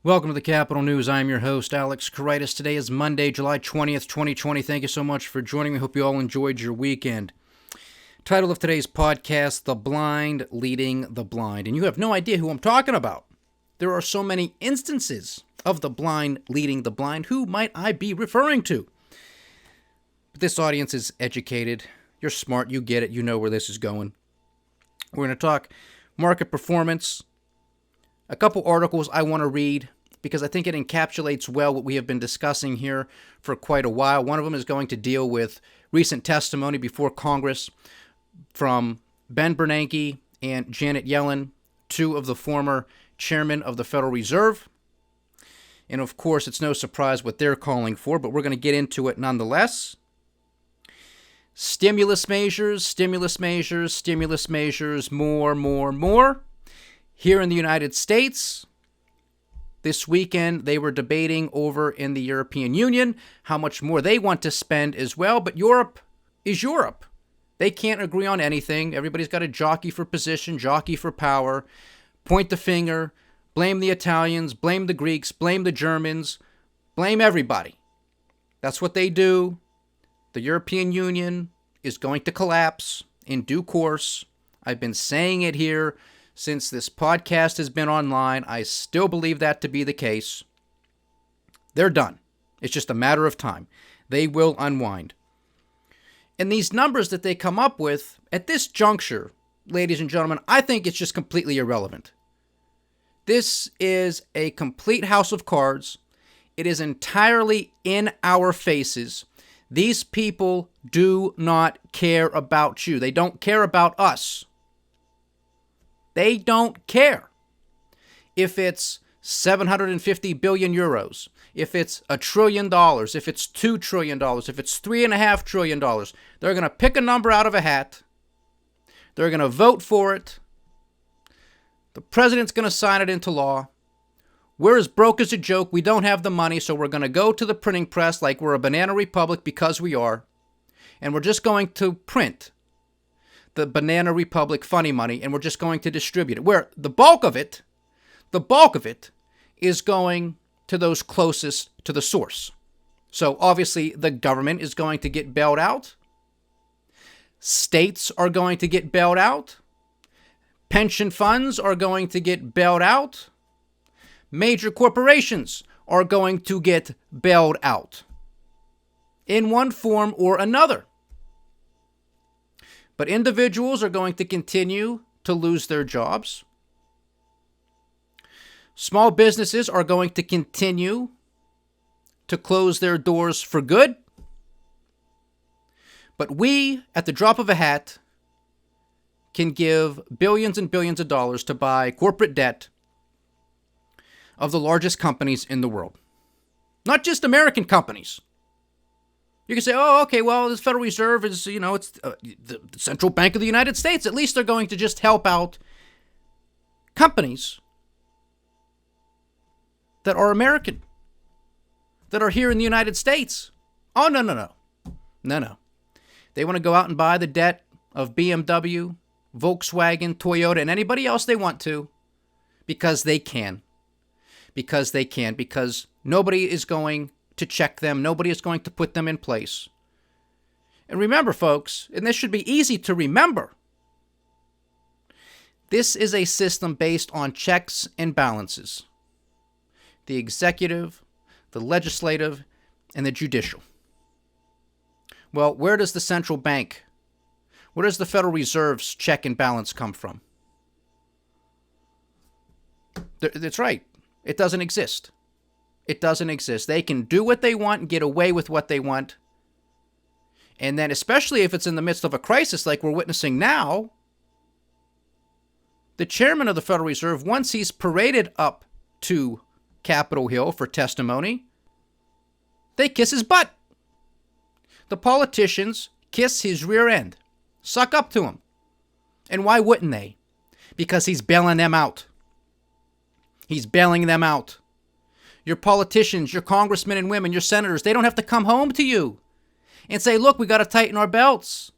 Welcome to the Capital News. I'm your host, Alex Karitis. Today is Monday, July 20th, 2020. Thank you so much for joining me. Hope you all enjoyed your weekend. Title of today's podcast, The Blind Leading the Blind. And you have no idea who I'm talking about. There are so many instances of the blind leading the blind. Who might I be referring to? But this audience is educated. You're smart. You get it. You know where this is going. We're going to talk market performance. A couple articles I want to read because I think it encapsulates well what we have been discussing here for quite a while. One of them is going to deal with recent testimony before Congress from Ben Bernanke and Janet Yellen, two of the former chairmen of the Federal Reserve. And of course, it's no surprise what they're calling for, but we're going to get into it nonetheless. Stimulus measures, more. Here in the United States, this weekend they were debating over in the European Union how much more they want to spend as well. But Europe is Europe. They can't agree on anything. Everybody's got to jockey for position, jockey for power, point the finger, blame the Italians, blame the Greeks, blame the Germans, blame everybody. That's what they do. The European Union is going to collapse in due course. I've been saying it here since this podcast has been online. I still believe that to be the case. They're done. It's just a matter of time. They will unwind. And these numbers that they come up with at this juncture, ladies and gentlemen, I think it's just completely irrelevant. This is a complete house of cards. It is entirely in our faces. These people do not care about you. They don't care about us. They don't care if it's 750 billion euros, if it's $1 trillion, if it's $2 trillion, if it's $3.5 trillion. They're going to pick a number out of a hat. They're going to vote for it. The president's going to sign it into law. We're as broke as a joke. We don't have the money, so we're going to go to the printing press like we're a banana republic because we are. And we're just going to print the Banana Republic funny money, and we're just going to distribute it. Where the bulk of it is going to those closest to the source. So obviously the government is going to get bailed out. States are going to get bailed out. Pension funds are going to get bailed out. Major corporations are going to get bailed out in one form or another. But individuals are going to continue to lose their jobs. Small businesses are going to continue to close their doors for good. But we, at the drop of a hat, can give billions and billions of dollars to buy corporate debt of the largest companies in the world. Not just American companies. You can say, oh, okay, well, the Federal Reserve is, it's the Central Bank of the United States. At least they're going to just help out companies that are American, that are here in the United States. Oh, no. They want to go out and buy the debt of BMW, Volkswagen, Toyota, and anybody else they want to because they can. Because nobody is going to check them. Nobody is going to put them in place. And remember, folks, and this should be easy to remember, this is a system based on checks and balances. The executive, the legislative, and the judicial. Well, where does the central bank, where does the Federal Reserve's check and balance come from? That's right. It doesn't exist. It doesn't exist. They can do what they want and get away with what they want. And then, especially if it's in the midst of a crisis like we're witnessing now, the chairman of the Federal Reserve, once he's paraded up to Capitol Hill for testimony, they kiss his butt. The politicians kiss his rear end, suck up to him. And why wouldn't they? Because he's bailing them out. He's bailing them out. Your politicians, your congressmen and women, your senators, they don't have to come home to you and say, look, we got to tighten our belts.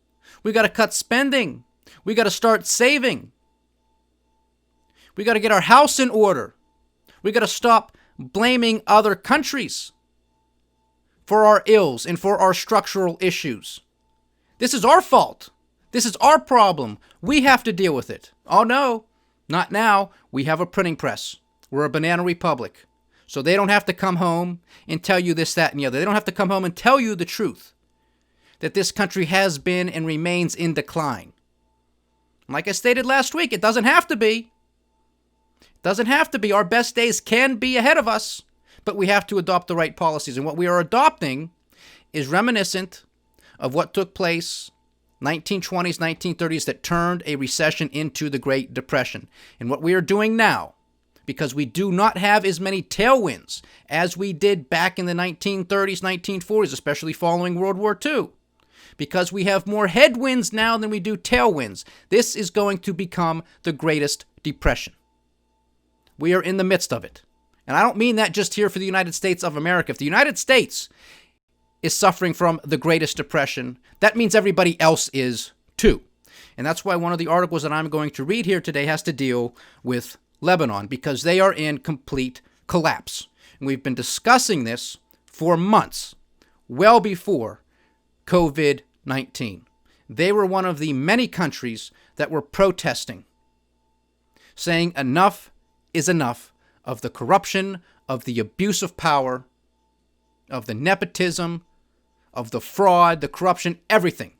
We got to cut spending. We got to start saving. We got to get our house in order. We got to stop blaming other countries for our ills and for our structural issues. This is our fault. This is our problem. We have to deal with it. Oh no, not now. We have a printing press. We're a banana republic. So they don't have to come home and tell you this, that, and the other. They don't have to come home and tell you the truth, that this country has been and remains in decline. Like I stated last week, it doesn't have to be. It doesn't have to be. Our best days can be ahead of us, but we have to adopt the right policies. And what we are adopting is reminiscent of what took place 1920s, 1930s that turned a recession into the Great Depression. And what we are doing now, because we do not have as many tailwinds as we did back in the 1930s, 1940s, especially following World War II. Because we have more headwinds now than we do tailwinds. This is going to become the greatest depression. We are in the midst of it. And I don't mean that just here for the United States of America. If the United States is suffering from the greatest depression, that means everybody else is too. And that's why one of the articles that I'm going to read here today has to deal with Lebanon, because they are in complete collapse. And we've been discussing this for months, well before COVID-19. They were one of the many countries that were protesting, saying enough is enough of the corruption, of the abuse of power, of the nepotism, of the fraud, the corruption, everything.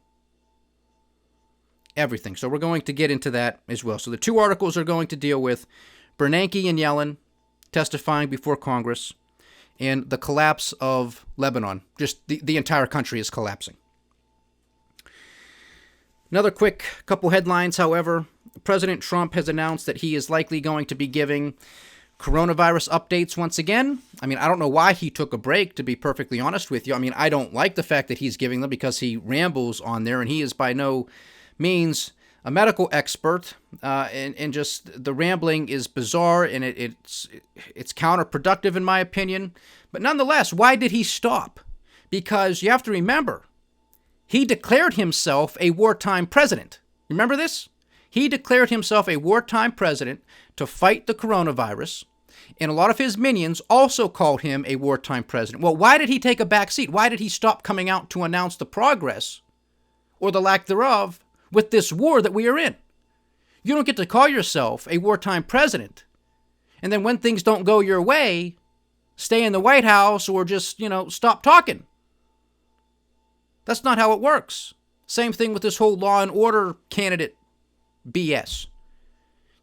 Everything. So we're going to get into that as well. So the two articles are going to deal with Bernanke and Yellen testifying before Congress and the collapse of Lebanon. Just the entire country is collapsing. Another quick couple headlines, however. President Trump has announced that he is likely going to be giving coronavirus updates once again. I mean, I don't know why he took a break, to be perfectly honest with you. I mean, I don't like the fact that he's giving them because he rambles on there, and he is by no means a medical expert, and just the rambling is bizarre, and it's counterproductive in my opinion. But nonetheless, why did he stop? Because you have to remember, he declared himself a wartime president. Remember this? He declared himself a wartime president to fight the coronavirus, and a lot of his minions also called him a wartime president. Well, why did he take a back seat? Why did he stop coming out to announce the progress, or the lack thereof, with this war that we are in? You don't get to call yourself a wartime president, and then when things don't go your way, stay in the White House or just, stop talking. That's not how it works. Same thing with this whole law and order candidate BS.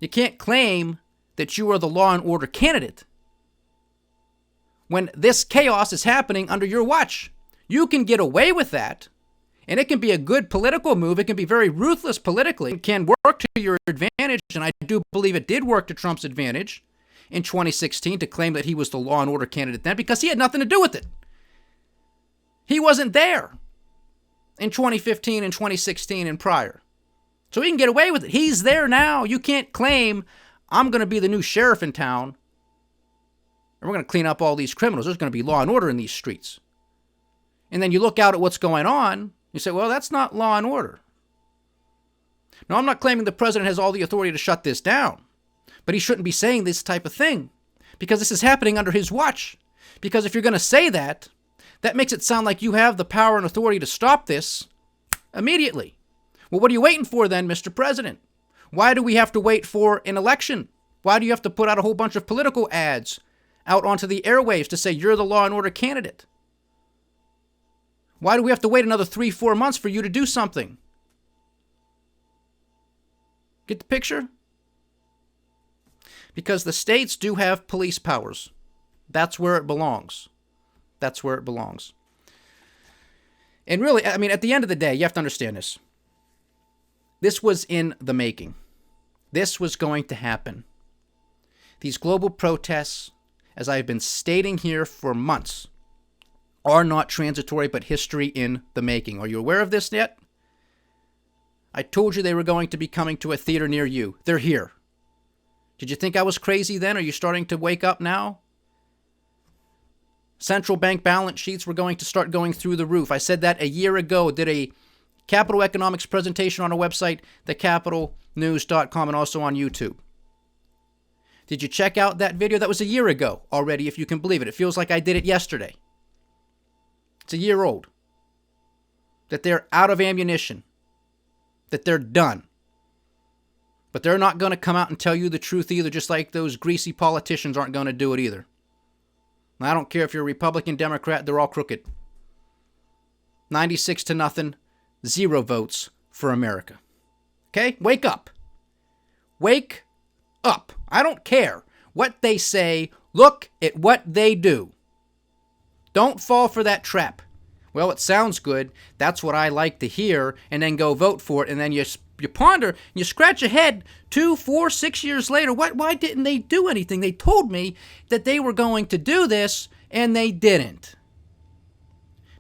You can't claim that you are the law and order candidate when this chaos is happening under your watch. You can get away with that, and it can be a good political move. It can be very ruthless politically. It can work to your advantage, and I do believe it did work to Trump's advantage in 2016 to claim that he was the law and order candidate then, because he had nothing to do with it. He wasn't there in 2015 and 2016 and prior. So he can get away with it. He's there now. You can't claim, I'm going to be the new sheriff in town, and we're going to clean up all these criminals. There's going to be law and order in these streets. And then you look out at what's going on, you say, well, that's not law and order. Now, I'm not claiming the president has all the authority to shut this down, but he shouldn't be saying this type of thing, because this is happening under his watch. Because if you're going to say that, that makes it sound like you have the power and authority to stop this immediately. Well, what are you waiting for then, Mr. President? Why do we have to wait for an election? Why do you have to put out a whole bunch of political ads out onto the airwaves to say you're the law and order candidate? Why do we have to wait another 3-4 months for you to do something? Get the picture? Because the states do have police powers. That's where it belongs. That's where it belongs. And really, I mean, at the end of the day, you have to understand this. This was in the making. This was going to happen. These global protests, as I've been stating here for months, are not transitory, but history in the making. Are you aware of this yet? I told you they were going to be coming to a theater near you. They're here. Did you think I was crazy then? Are you starting to wake up now? Central bank balance sheets were going to start going through the roof. I said that a year ago. Did a capital economics presentation on our website, thecapitalnews.com, and also on YouTube. Did you check out that video? That was a year ago already, if you can believe it. It feels like I did it yesterday. It's a year old. That they're out of ammunition. That they're done. But they're not going to come out and tell you the truth either, just like those greasy politicians aren't going to do it either. And I don't care if you're a Republican, Democrat, they're all crooked. 96-0, 0 votes for America. Okay? Wake up. Wake up. I don't care what they say. Look at what they do. Don't fall for that trap. Well, it sounds good. That's what I like to hear. And then go vote for it. And then you ponder, you scratch your head 2, 4, 6 years later. Why didn't they do anything? They told me that they were going to do this, and they didn't.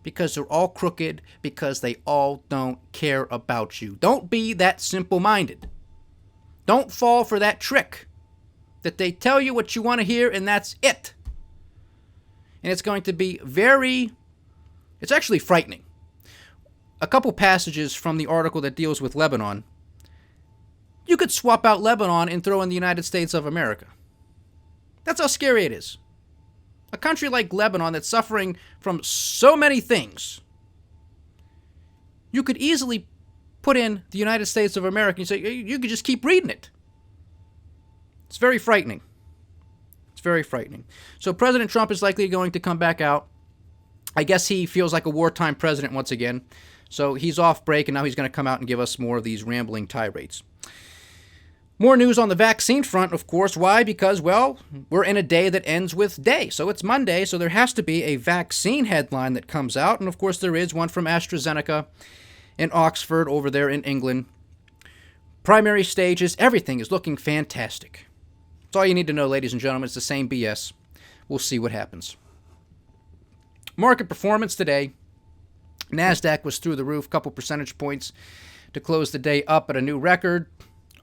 Because they're all crooked, because they all don't care about you. Don't be that simple-minded. Don't fall for that trick that they tell you what you want to hear, and that's it. And it's going to be it's actually frightening. A couple passages from the article that deals with Lebanon. You could swap out Lebanon and throw in the United States of America. That's how scary it is. A country like Lebanon that's suffering from so many things. You could easily put in the United States of America and say, you could just keep reading it. It's very frightening. It's very frightening. So President Trump is likely going to come back out. I guess he feels like a wartime president once again. So he's off break, and now he's going to come out and give us more of these rambling tirades. More news on the vaccine front, of course. Why? Because, well, we're in a day that ends with day. So it's Monday, so there has to be a vaccine headline that comes out. And, of course, there is one from AstraZeneca in Oxford over there in England. Primary stages, everything is looking fantastic. That's all you need to know, ladies and gentlemen. It's the same BS. We'll see what happens. Market performance today. NASDAQ was through the roof, couple percentage points to close the day up at a new record.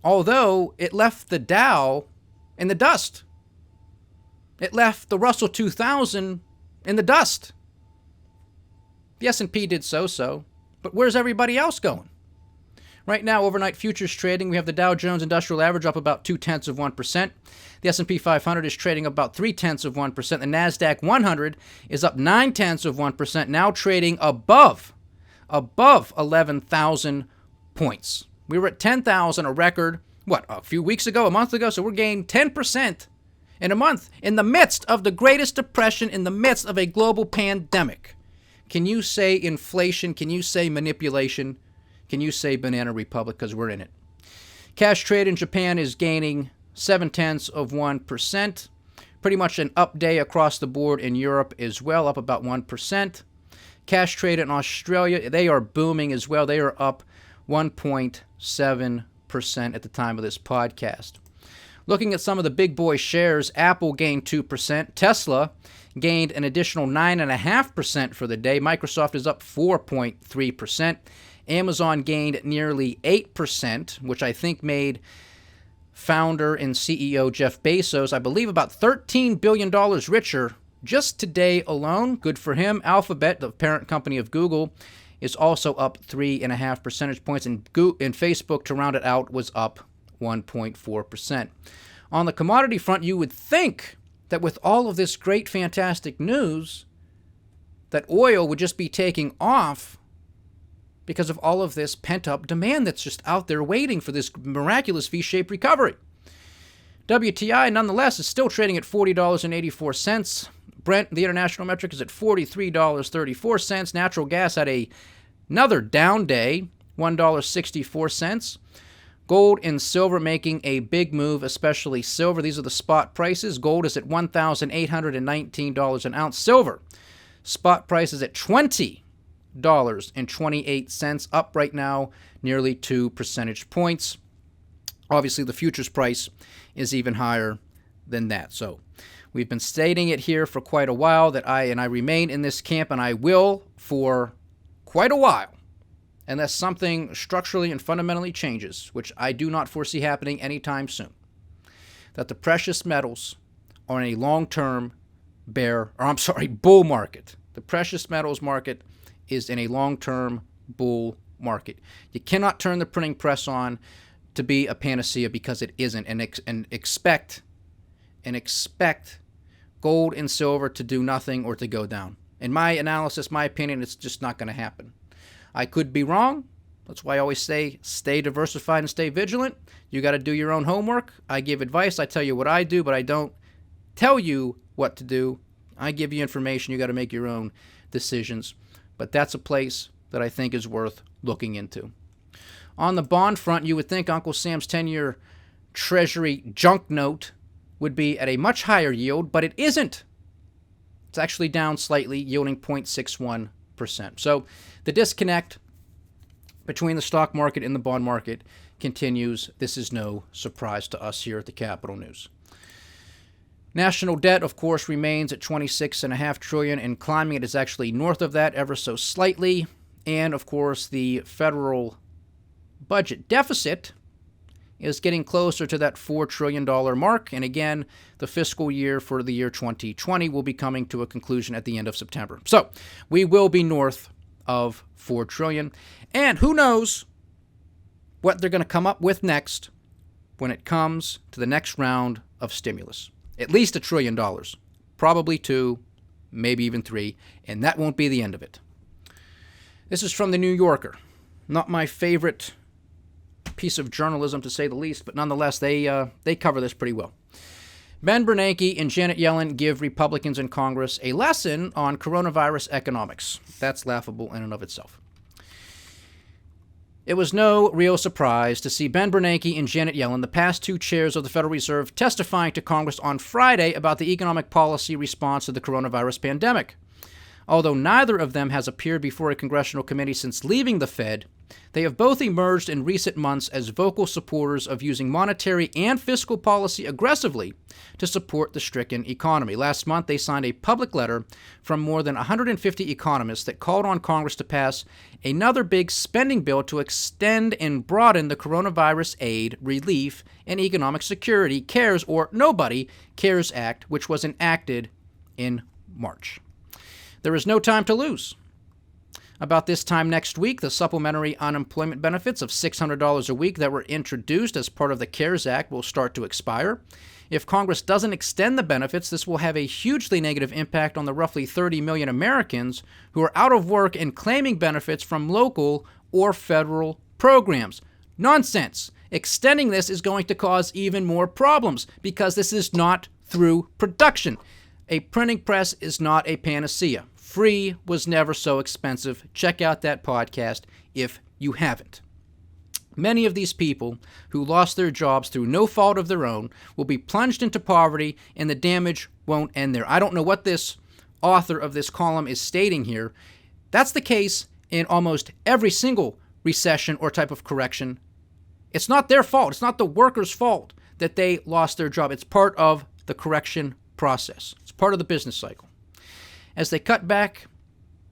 Although it left the Dow in the dust. It left the Russell 2000 in the dust. The S&P did so. But where's everybody else going? Right now, overnight futures trading, we have the Dow Jones Industrial Average up about 0.2%. The S&P 500 is trading about 0.3%. The NASDAQ 100 is up 0.9%, now trading above 11,000 points. We were at 10,000, a record, a few weeks ago, a month ago? So we're gaining 10% in a month in the midst of the greatest depression, in the midst of a global pandemic. Can you say inflation? Can you say manipulation? Can you say banana republic? Because we're in it. Cash trade in Japan is gaining 0.7%. Pretty much an up day across the board in Europe as well, up about 1%. Cash trade in Australia, they are booming as well. They are up 1.7% at the time of this podcast. Looking at some of the big boy shares, Apple gained 2%. Tesla gained an additional 9.5% for the day. Microsoft is up 4.3%. Amazon gained nearly 8%, which I think made founder and CEO Jeff Bezos, I believe, about $13 billion richer just today alone. Good for him. Alphabet, the parent company of Google, is also up 3.5 percentage points, and Facebook, to round it out, was up 1.4%. On the commodity front, you would think that with all of this great, fantastic news, that oil would just be taking off because of all of this pent-up demand that's just out there waiting for this miraculous V-shaped recovery. WTI, nonetheless, is still trading at $40.84. Brent, the international metric, is at $43.34. Natural gas had another down day, $1.64. Gold and silver making a big move, especially silver. These are the spot prices. Gold is at $1,819 an ounce. Silver, spot price is at $20.28, up right now nearly 2 percentage points. Obviously, the futures price is even higher than that. So we've been stating it here for quite a while that I remain in this camp, and I will for quite a while, unless something structurally and fundamentally changes, which I do not foresee happening anytime soon, that the precious metals are in a long-term bull market. The precious metals market is in a long-term bull market. You cannot turn the printing press on to be a panacea, because it isn't, and expect and expect gold and silver to do nothing or to go down. In my analysis, my opinion, it's just not going to happen. I could be wrong. That's why I always say stay diversified and stay vigilant. You got to do your own homework. I give advice. I tell you what I do, but I don't tell you what to do. I give you information. You got to make your own decisions. But that's a place that I think is worth looking into. On the bond front, you would think Uncle Sam's 10-year Treasury junk note would be at a much higher yield, but it isn't. It's actually down slightly, yielding 0.61%. So the disconnect between the stock market and the bond market continues. This is no surprise to us here at the Capital News. National debt, of course, remains at $26.5 trillion, and climbing. It is actually north of that ever so slightly. And, of course, the federal budget deficit is getting closer to that $4 trillion mark. And again, the fiscal year for the year 2020 will be coming to a conclusion at the end of September. So we will be north of $4 trillion. And who knows what they're going to come up with next when it comes to the next round of stimulus. At least $1 trillion, probably 2, maybe even 3, and that won't be the end of it. This is from The New Yorker. Not my favorite piece of journalism, to say the least, but nonetheless, they cover this pretty well. Ben Bernanke and Janet Yellen give Republicans in Congress a lesson on coronavirus economics. That's laughable in and of itself. It was no real surprise to see Ben Bernanke and Janet Yellen, the past 2 chairs of the Federal Reserve, testifying to Congress on Friday about the economic policy response to the coronavirus pandemic. Although neither of them has appeared before a congressional committee since leaving the Fed, they have both emerged in recent months as vocal supporters of using monetary and fiscal policy aggressively to support the stricken economy. Last month, they signed a public letter from more than 150 economists that called on Congress to pass another big spending bill to extend and broaden the coronavirus aid, relief, and economic security CARES, or Nobody CARES Act, which was enacted in March. There is no time to lose. About this time next week, the supplementary unemployment benefits of $600 a week that were introduced as part of the CARES Act will start to expire. If Congress doesn't extend the benefits, this will have a hugely negative impact on the roughly 30 million Americans who are out of work and claiming benefits from local or federal programs. Nonsense. Extending this is going to cause even more problems because this is not through production. A printing press is not a panacea. Free was never so expensive. Check out that podcast if you haven't. Many of these people who lost their jobs through no fault of their own will be plunged into poverty, and the damage won't end there. I don't know what this author of this column is stating here. That's the case in almost every single recession or type of correction. It's not their fault. It's not the workers' fault that they lost their job. It's part of the correction process. It's part of the business cycle. As they cut back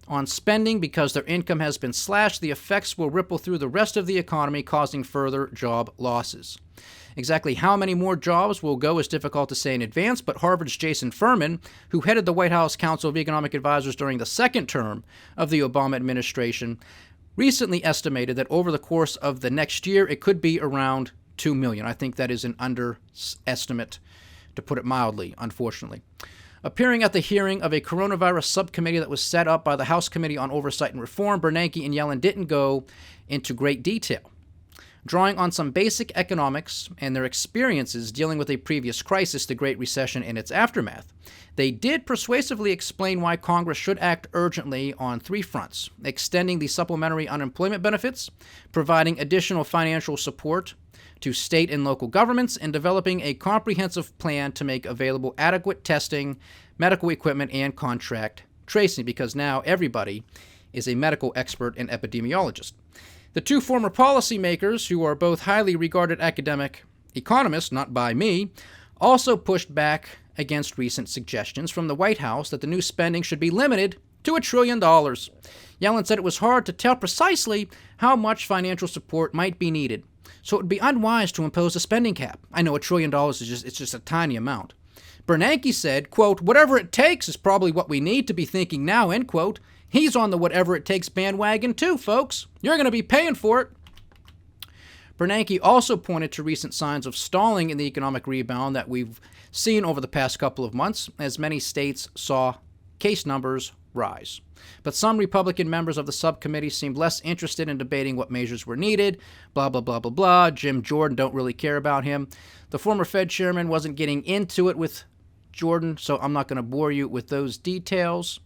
on spending because their income has been slashed, the effects will ripple through the rest of the economy, causing further job losses. Exactly how many more jobs will go is difficult to say in advance, but Harvard's Jason Furman, who headed the White House Council of Economic Advisors during the second term of the Obama administration, recently estimated that over the course of the next year, it could be around 2 million. I think that is an underestimate, to put it mildly, unfortunately. Appearing at the hearing of a coronavirus subcommittee that was set up by the House Committee on Oversight and Reform, Bernanke and Yellen didn't go into great detail. Drawing on some basic economics and their experiences dealing with a previous crisis, the Great Recession and its aftermath, they did persuasively explain why Congress should act urgently on 3 fronts: extending the supplementary unemployment benefits, providing additional financial support to state and local governments, and developing a comprehensive plan to make available adequate testing, medical equipment, and contract tracing, because now everybody is a medical expert and epidemiologist. The 2 former policymakers, who are both highly regarded academic economists, not by me, also pushed back against recent suggestions from the White House that the new spending should be limited to $1 trillion. Yellen said it was hard to tell precisely how much financial support might be needed, so it would be unwise to impose a spending cap. I know $1 trillion is just a tiny amount. Bernanke said, quote, "Whatever it takes is probably what we need to be thinking now," end quote. He's on the whatever it takes bandwagon too, folks. You're going to be paying for it. Bernanke also pointed to recent signs of stalling in the economic rebound that we've seen over the past couple of months, as many states saw case numbers rise. But some Republican members of the subcommittee seemed less interested in debating what measures were needed. Blah, blah, blah, blah, blah. Jim Jordan, don't really care about him. The former Fed chairman wasn't getting into it with Jordan, so I'm not going to bore you with those details.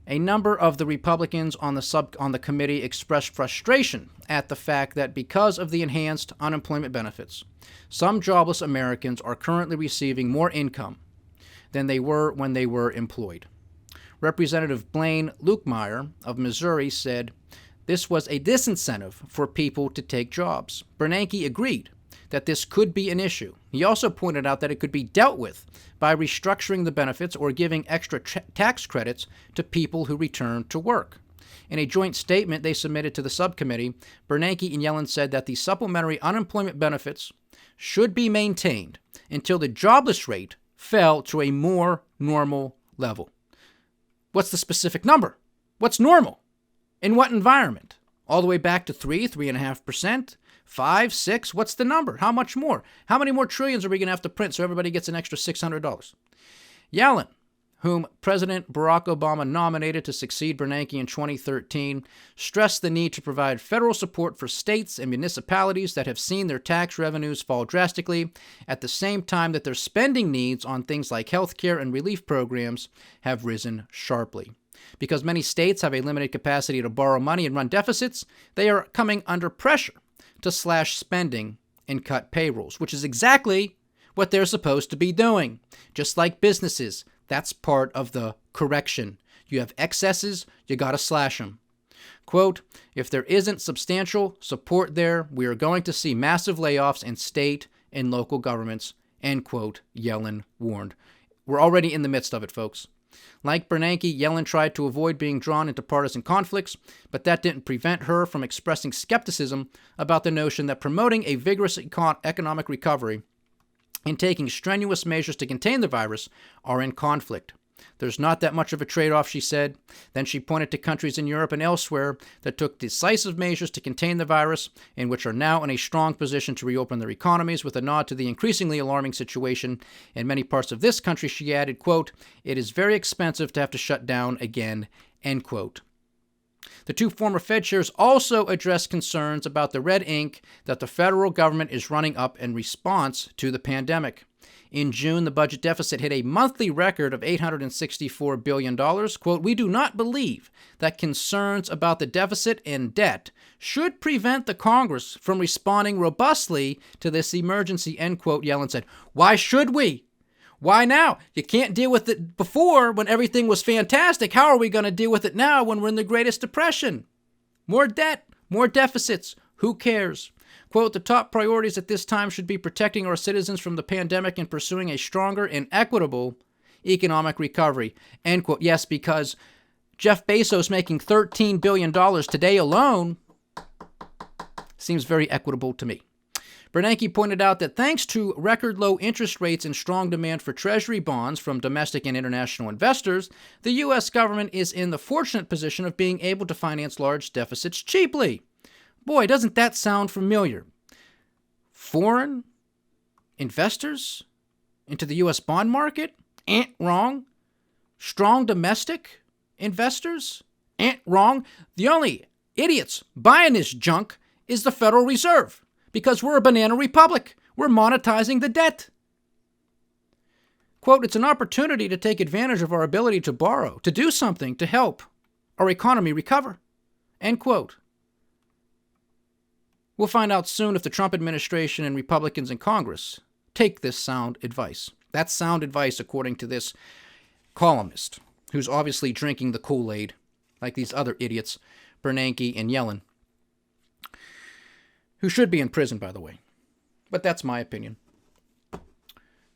A number of the Republicans on the committee expressed frustration at the fact that because of the enhanced unemployment benefits, some jobless Americans are currently receiving more income than they were when they were employed. Representative Blaine Lukemeyer of Missouri said this was a disincentive for people to take jobs. Bernanke agreed that this could be an issue. He also pointed out that it could be dealt with by restructuring the benefits or giving extra tax credits to people who return to work. In a joint statement they submitted to the subcommittee, Bernanke and Yellen said that the supplementary unemployment benefits should be maintained until the jobless rate fell to a more normal level. What's the specific number? What's normal? In what environment? All the way back to 3.5%? 5, 6, what's the number? How much more? How many more trillions are we going to have to print so everybody gets an extra $600? Yellen, whom President Barack Obama nominated to succeed Bernanke in 2013, stressed the need to provide federal support for states and municipalities that have seen their tax revenues fall drastically, at the same time that their spending needs on things like healthcare and relief programs have risen sharply. Because many states have a limited capacity to borrow money and run deficits, they are coming under pressure to slash spending and cut payrolls, which is exactly what they're supposed to be doing. Just like businesses, that's part of the correction. You have excesses, you got to slash them. Quote, if there isn't substantial support there, we are going to see massive layoffs in state and local governments, end quote, Yellen warned. We're already in the midst of it, folks. Like Bernanke, Yellen tried to avoid being drawn into partisan conflicts, but that didn't prevent her from expressing skepticism about the notion that promoting a vigorous economic recovery and taking strenuous measures to contain the virus are in conflict. There's not that much of a trade-off, she said. Then she pointed to countries in Europe and elsewhere that took decisive measures to contain the virus and which are now in a strong position to reopen their economies, with a nod to the increasingly alarming situation in many parts of this country. She added, quote, it is very expensive to have to shut down again, end quote. The two former Fed chairs also addressed concerns about the red ink that the federal government is running up in response to the pandemic. In June, the budget deficit hit a monthly record of $864 billion. Quote, we do not believe that concerns about the deficit and debt should prevent the Congress from responding robustly to this emergency, end quote, Yellen said. Why should we? Why now? You can't deal with it before when everything was fantastic. How are we going to deal with it now when we're in the Greatest Depression? More debt, more deficits. Who cares? Quote, the top priorities at this time should be protecting our citizens from the pandemic and pursuing a stronger and equitable economic recovery, end quote. Yes, because Jeff Bezos making $13 billion today alone seems very equitable to me. Bernanke pointed out that thanks to record low interest rates and strong demand for Treasury bonds from domestic and international investors, the U.S. government is in the fortunate position of being able to finance large deficits cheaply. Boy, doesn't that sound familiar? Foreign investors into the U.S. bond market? Ain't wrong. Strong domestic investors? Ain't wrong. The only idiots buying this junk is the Federal Reserve, because we're a banana republic. We're monetizing the debt. Quote, it's an opportunity to take advantage of our ability to borrow, to do something to help our economy recover, end quote. We'll find out soon if the Trump administration and Republicans in Congress take this sound advice. That's sound advice according to this columnist, who's obviously drinking the Kool-Aid like these other idiots, Bernanke and Yellen, who should be in prison, by the way. But that's my opinion.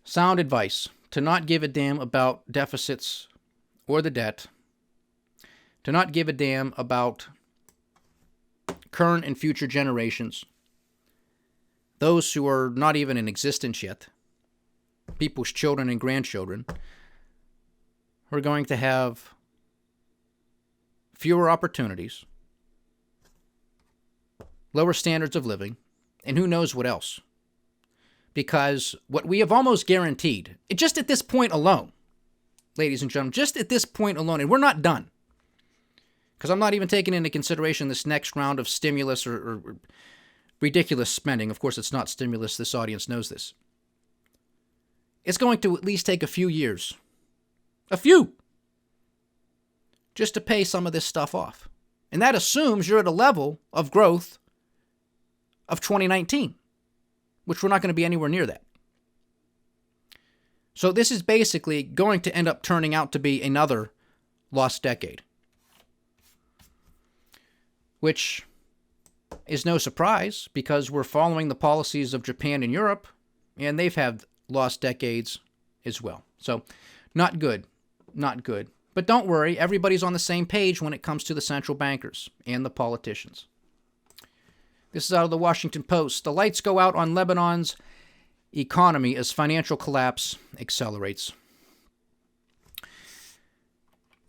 Sound advice: to not give a damn about deficits or the debt, to not give a damn about current and future generations, those who are not even in existence yet, people's children and grandchildren, who are going to have fewer opportunities, lower standards of living, and who knows what else. Because what we have almost guaranteed, just at this point alone, ladies and gentlemen, just at this point alone, and we're not done, because I'm not even taking into consideration this next round of stimulus or ridiculous spending. Of course, it's not stimulus. This audience knows this. It's going to at least take a few years. A few. Just to pay some of this stuff off. And that assumes you're at a level of growth of 2019, which we're not going to be anywhere near that. So this is basically going to end up turning out to be another lost decade, which is no surprise because we're following the policies of Japan and Europe, and they've had lost decades as well. So not good, not good. But don't worry, everybody's on the same page when it comes to the central bankers and the politicians. This is out of the Washington Post. The lights go out on Lebanon's economy as financial collapse accelerates.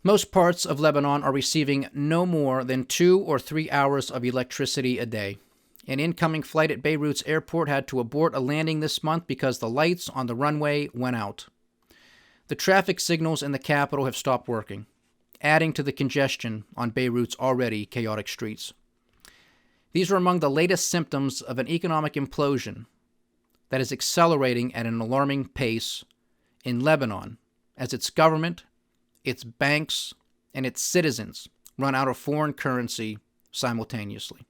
Most parts of Lebanon are receiving no more than 2 or 3 hours of electricity a day. An incoming flight at Beirut's airport had to abort a landing this month because the lights on the runway went out. The traffic signals in the capital have stopped working, adding to the congestion on Beirut's already chaotic streets. These are among the latest symptoms of an economic implosion that is accelerating at an alarming pace in Lebanon as its government, its banks, and its citizens run out of foreign currency simultaneously.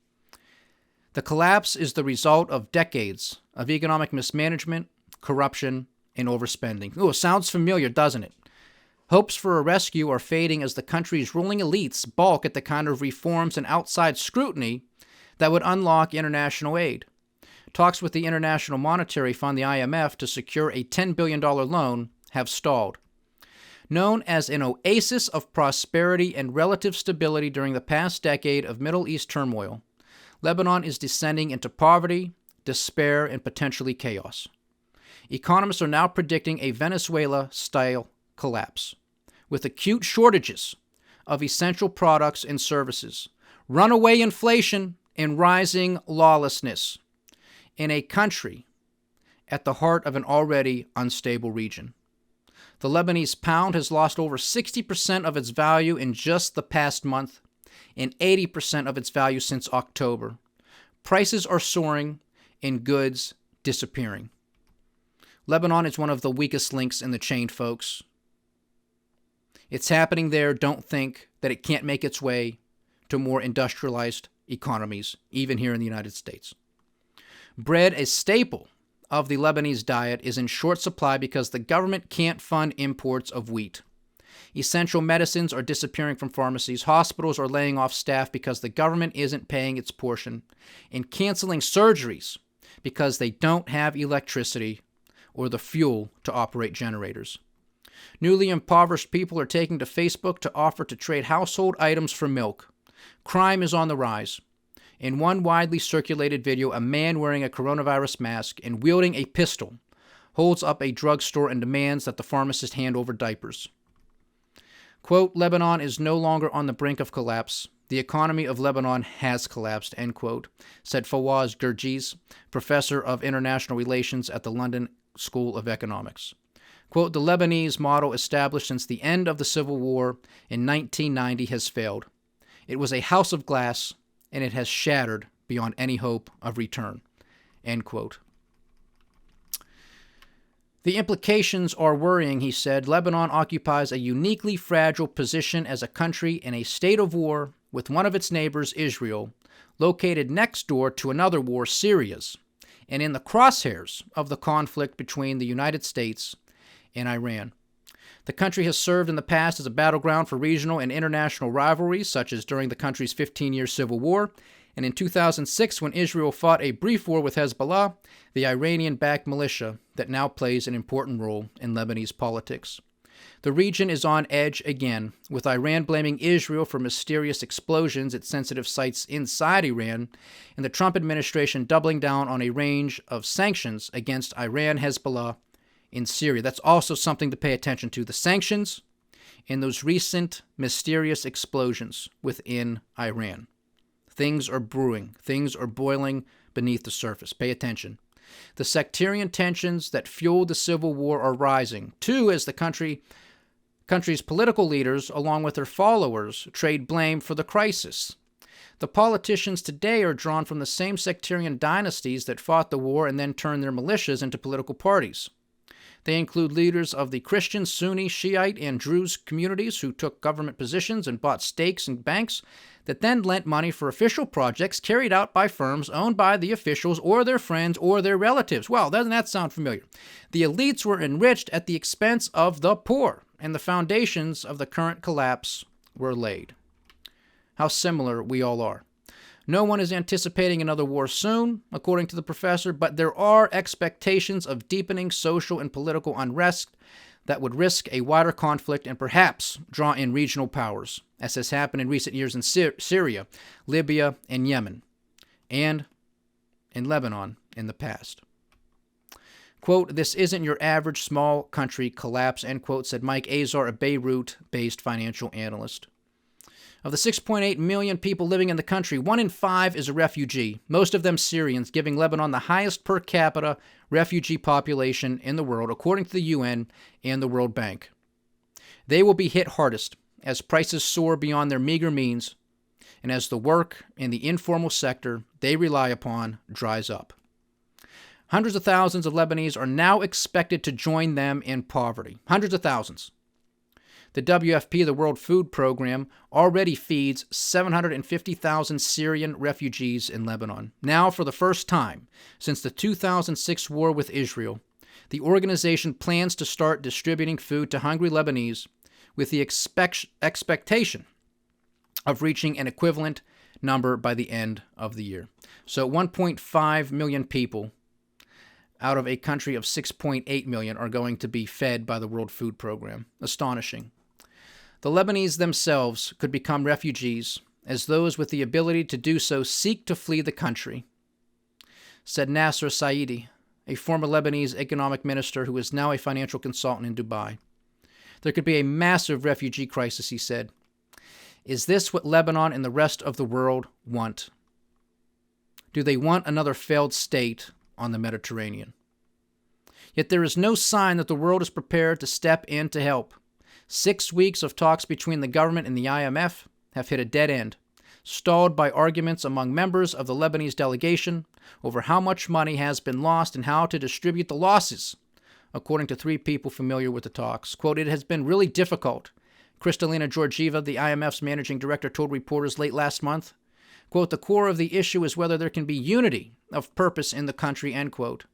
The collapse is the result of decades of economic mismanagement, corruption, and overspending. Ooh, sounds familiar, doesn't it? Hopes for a rescue are fading as the country's ruling elites balk at the kind of reforms and outside scrutiny that would unlock international aid. Talks with the International Monetary Fund, the IMF, to secure a $10 billion loan have stalled. Known as an oasis of prosperity and relative stability during the past decade of Middle East turmoil, Lebanon is descending into poverty, despair, and potentially chaos. Economists are now predicting a Venezuela-style collapse, with acute shortages of essential products and services, runaway inflation, and rising lawlessness in a country at the heart of an already unstable region. The Lebanese pound has lost over 60% of its value in just the past month and 80% of its value since October. Prices are soaring and goods disappearing. Lebanon is one of the weakest links in the chain, folks. It's happening there. Don't think that it can't make its way to more industrialized economies, even here in the United States. Bread, a staple of the Lebanese diet, is in short supply because the government can't fund imports of wheat. Essential medicines are disappearing from pharmacies. Hospitals are laying off staff because the government isn't paying its portion, and canceling surgeries because they don't have electricity or the fuel to operate generators. Newly impoverished people are taking to Facebook to offer to trade household items for milk. Crime is on the rise. In one widely circulated video, a man wearing a coronavirus mask and wielding a pistol holds up a drugstore and demands that the pharmacist hand over diapers. Quote, Lebanon is no longer on the brink of collapse. The economy of Lebanon has collapsed, end quote, said Fawaz Gerges, professor of international relations at the London School of Economics. Quote, the Lebanese model established since the end of the Civil War in 1990 has failed. It was a house of glass, and it has shattered beyond any hope of return, end quote. The implications are worrying, he said. Lebanon occupies a uniquely fragile position as a country in a state of war with one of its neighbors, Israel, located next door to another war, Syria's, and in the crosshairs of the conflict between the United States and Iran. The country has served in the past as a battleground for regional and international rivalries, such as during the country's 15-year civil war, and in 2006 when Israel fought a brief war with Hezbollah, the Iranian-backed militia that now plays an important role in Lebanese politics. The region is on edge again, with Iran blaming Israel for mysterious explosions at sensitive sites inside Iran, and the Trump administration doubling down on a range of sanctions against Iran, Hezbollah, in Syria. That's also something to pay attention to. The sanctions and those recent mysterious explosions within Iran. Things are brewing. Things are boiling beneath the surface. Pay attention. The sectarian tensions that fueled the Civil War are rising. Two, as the country's political leaders, along with their followers, trade blame for the crisis. The politicians today are drawn from the same sectarian dynasties that fought the war and then turned their militias into political parties. They include leaders of the Christian, Sunni, Shiite, and Druze communities who took government positions and bought stakes in banks that then lent money for official projects carried out by firms owned by the officials or their friends or their relatives. Well, doesn't that sound familiar? The elites were enriched at the expense of the poor, and the foundations of the current collapse were laid. How similar we all are. No one is anticipating another war soon, according to the professor, but there are expectations of deepening social and political unrest that would risk a wider conflict and perhaps draw in regional powers, as has happened in recent years in Syria, Libya, and Yemen, and in Lebanon in the past. Quote, "This isn't your average small country collapse," end quote, said Mike Azar, a Beirut-based financial analyst. Of the 6.8 million people living in the country, 1 in 5 is a refugee, most of them Syrians, giving Lebanon the highest per capita refugee population in the world, according to the UN and the World Bank. They will be hit hardest as prices soar beyond their meager means and as the work in the informal sector they rely upon dries up. Hundreds of thousands of Lebanese are now expected to join them in poverty. Hundreds of thousands. The WFP, the World Food Program, already feeds 750,000 Syrian refugees in Lebanon. Now, for the first time since the 2006 war with Israel, the organization plans to start distributing food to hungry Lebanese with the expectation of reaching an equivalent number by the end of the year. So 1.5 million people out of a country of 6.8 million are going to be fed by the World Food Program. Astonishing. The Lebanese themselves could become refugees, as those with the ability to do so seek to flee the country, said Nasser Saidi, a former Lebanese economic minister who is now a financial consultant in Dubai. There could be a massive refugee crisis, he said. Is this what Lebanon and the rest of the world want? Do they want another failed state on the Mediterranean? Yet there is no sign that the world is prepared to step in to help. 6 weeks of talks between the government and the IMF have hit a dead end, stalled by arguments among members of the Lebanese delegation over how much money has been lost and how to distribute the losses, according to 3 people familiar with the talks. Quote, "It has been really difficult," Kristalina Georgieva, the IMF's managing director, told reporters late last month. Quote, "The core of the issue is whether there can be unity of purpose in the country," end quote.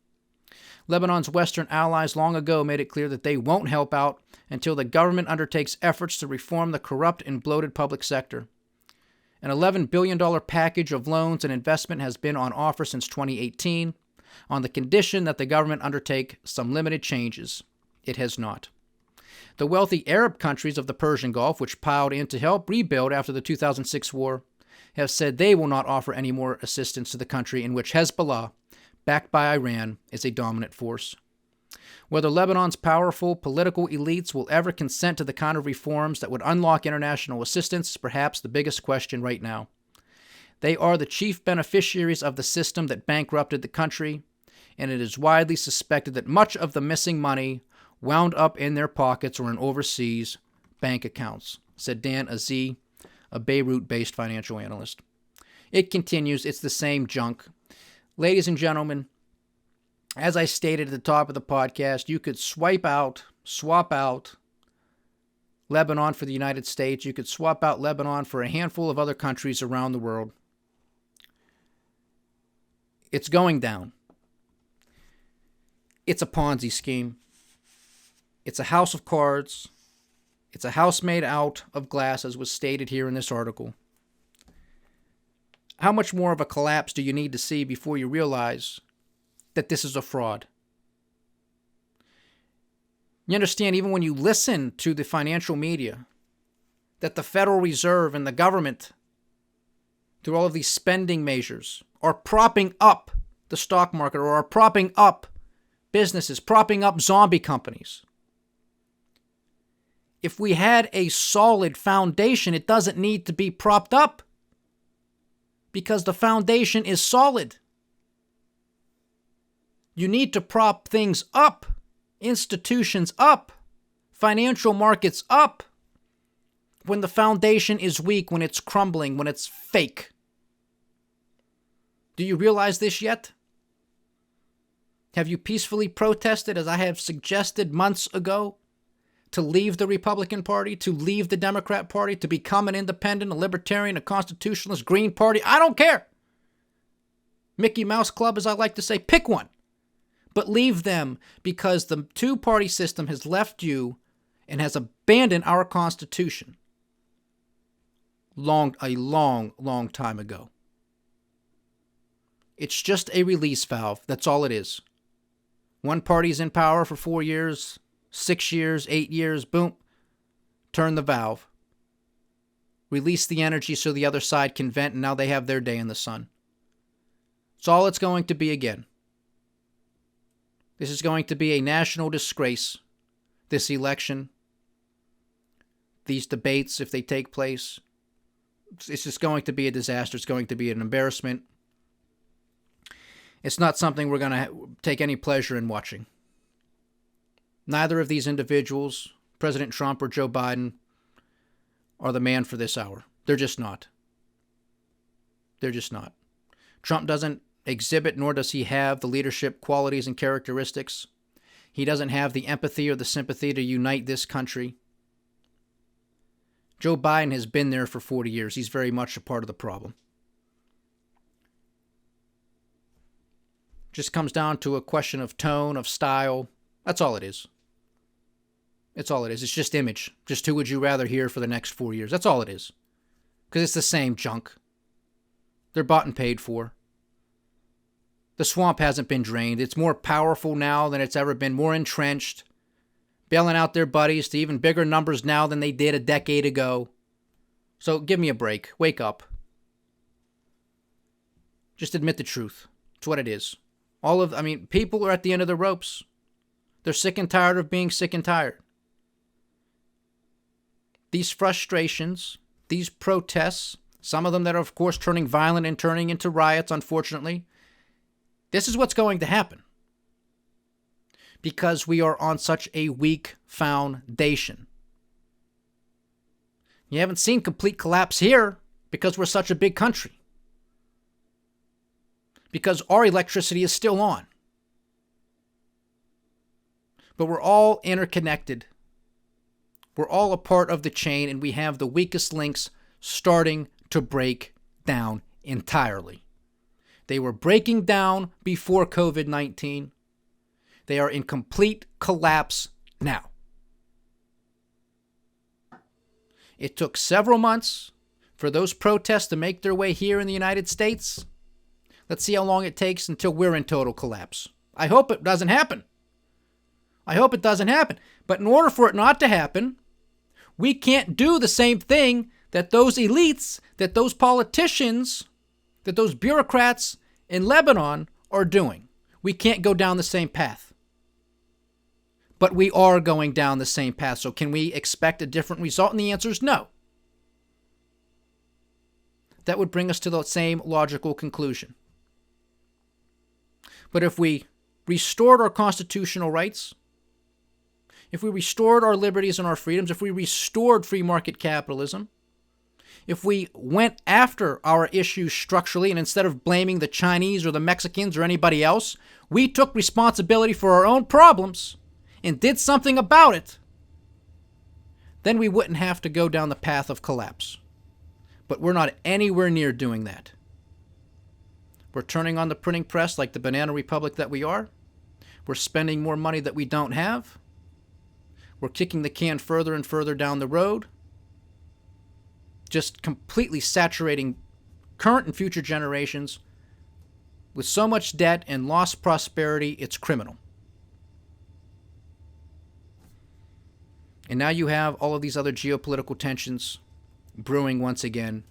Lebanon's Western allies long ago made it clear that they won't help out until the government undertakes efforts to reform the corrupt and bloated public sector. An $11 billion package of loans and investment has been on offer since 2018, on the condition that the government undertake some limited changes. It has not. The wealthy Arab countries of the Persian Gulf, which piled in to help rebuild after the 2006 war, have said they will not offer any more assistance to the country in which Hezbollah, backed by Iran, is a dominant force. Whether Lebanon's powerful political elites will ever consent to the kind of reforms that would unlock international assistance is perhaps the biggest question right now. They are the chief beneficiaries of the system that bankrupted the country, and it is widely suspected that much of the missing money wound up in their pockets or in overseas bank accounts, said Dan Aziz, a Beirut-based financial analyst. It continues, it's the same junk. Ladies and gentlemen, as I stated at the top of the podcast, you could swap out Lebanon for the United States. You could swap out Lebanon for a handful of other countries around the world. It's going down. It's a Ponzi scheme. It's a house of cards. It's a house made out of glass, as was stated here in this article. How much more of a collapse do you need to see before you realize that this is a fraud? You understand, even when you listen to the financial media, that the Federal Reserve and the government, through all of these spending measures, are propping up the stock market or are propping up businesses, propping up zombie companies. If we had a solid foundation, it doesn't need to be propped up. because the foundation is solid. You need to prop things up, institutions up, financial markets up, when the foundation is weak, when it's crumbling, when it's fake. Do you realize this yet? Have you peacefully protested, as I have suggested months ago, to leave the Republican Party, to leave the Democrat Party, to become an independent, a libertarian, a constitutionalist, Green Party? I don't care. Mickey Mouse Club, as I like to say, pick one. But leave them, because the two-party system has left you and has abandoned our Constitution a long time ago. It's just a release valve. That's all it is. One party's in power for 4 years, 6 years, 8 years, boom, turn the valve. Release the energy so the other side can vent, and now they have their day in the sun. It's all it's going to be again. This is going to be a national disgrace, this election, these debates, if they take place. It's just going to be a disaster. It's going to be an embarrassment. It's not something we're going to take any pleasure in watching. Neither of these individuals, President Trump or Joe Biden, are the man for this hour. They're just not. They're just not. Trump doesn't exhibit, nor does he have, the leadership qualities and characteristics. He doesn't have the empathy or the sympathy to unite this country. Joe Biden has been there for 40 years. He's very much a part of the problem. Just comes down to a question of tone, of style. That's all it is. It's all it is. It's just image. Just who would you rather hear for the next 4 years? That's all it is. Because it's the same junk. They're bought and paid for. The swamp hasn't been drained. It's more powerful now than it's ever been, more entrenched, bailing out their buddies to even bigger numbers now than they did a decade ago. So give me a break. Wake up. Just admit the truth. It's what it is. People are at the end of the ropes. They're sick and tired of being sick and tired. These frustrations, these protests, some of them that are, of course, turning violent and turning into riots, unfortunately, this is what's going to happen. Because we are on such a weak foundation. You haven't seen complete collapse here because we're such a big country. Because our electricity is still on. But we're all interconnected. We're all a part of the chain, and we have the weakest links starting to break down entirely. They were breaking down before COVID-19. They are in complete collapse now. It took several months for those protests to make their way here in the United States. Let's see how long it takes until we're in total collapse. I hope it doesn't happen. I hope it doesn't happen. But in order for it not to happen, we can't do the same thing that those elites, that those politicians, that those bureaucrats in Lebanon are doing. We can't go down the same path. But we are going down the same path. So can we expect a different result? And the answer is no. That would bring us to the same logical conclusion. But if we restored our constitutional rights, if we restored our liberties and our freedoms, if we restored free market capitalism, if we went after our issues structurally and instead of blaming the Chinese or the Mexicans or anybody else, we took responsibility for our own problems and did something about it, then we wouldn't have to go down the path of collapse. But we're not anywhere near doing that. We're turning on the printing press like the banana republic that we are. We're spending more money that we don't have. We're kicking the can further and further down the road. Just completely saturating current and future generations with so much debt and lost prosperity, it's criminal. And now you have all of these other geopolitical tensions brewing once again.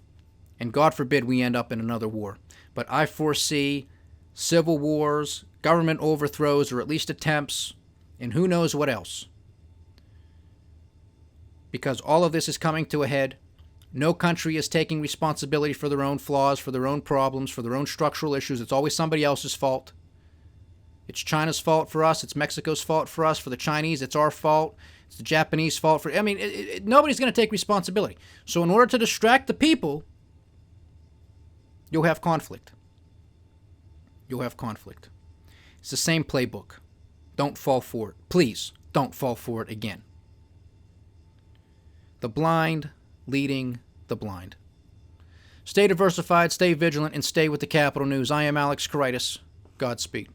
And God forbid we end up in another war. But I foresee civil wars, government overthrows, or at least attempts, and who knows what else. Because all of this is coming to a head No country is taking responsibility for their own flaws, for their own problems, for their own structural issues. It's always somebody else's fault. It's China's fault for us. It's Mexico's fault for us. For the Chinese, it's our fault. It's the Japanese fault for... I mean, nobody's going to take responsibility. So in order to distract the people, you'll have conflict. You'll have conflict. It's the same playbook. Don't fall for it. Please, don't fall for it again. The blind leading the blind. Stay diversified, stay vigilant, and stay with the Capital News. I am Alex Karitis. Godspeed.